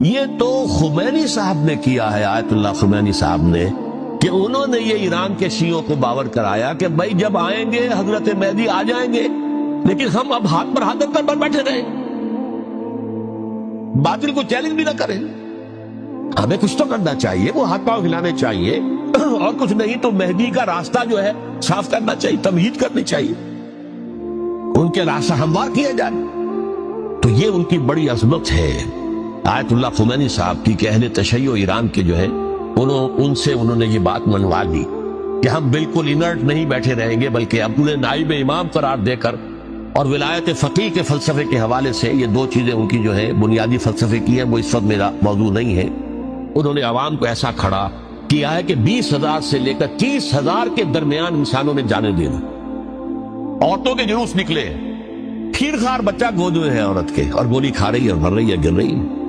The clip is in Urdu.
یہ تو خمینی صاحب نے کیا ہے، آیت اللہ خمینی صاحب نے، کہ انہوں نے یہ ایران کے شیعوں کو باور کرایا کہ بھائی جب آئیں گے حضرت مہدی آ جائیں گے، لیکن ہم اب ہاتھ پر ہاتھ رکھ کر بیٹھے رہیں، باطل کو چیلنج بھی نہ کریں، ہمیں کچھ تو کرنا چاہیے، وہ ہاتھ پاؤں ہلانے چاہیے، اور کچھ نہیں تو مہدی کا راستہ جو ہے صاف کرنا چاہیے، تمہید کرنی چاہیے، ان کے راستہ ہموار کیا جائے۔ تو یہ ان کی بڑی عظمت ہے آیت اللہ خمینی صاحب کی، کہ اہل تشیع ایران کے جو ہے ان سے انہوں نے یہ بات منوا لی کہ ہم بالکل انرٹ نہیں بیٹھے رہیں گے، بلکہ اپنے نائب امام قرار دے کر اور ولایت فقیہ کے فلسفے کے حوالے سے، یہ دو چیزیں ان کی جو ہے بنیادی فلسفے کی ہیں، وہ اس وقت میرا موضوع نہیں ہے، انہوں نے عوام کو ایسا کھڑا کیا ہے کہ 20,000 سے لے کر 30,000 کے درمیان انسانوں نے جانے دینا، عورتوں کے جلوس نکلے، کھیر خار بچہ گود میں ہے عورت کے، اور گولی کھا رہی ہے، مر رہی ہے، گر رہی ہے۔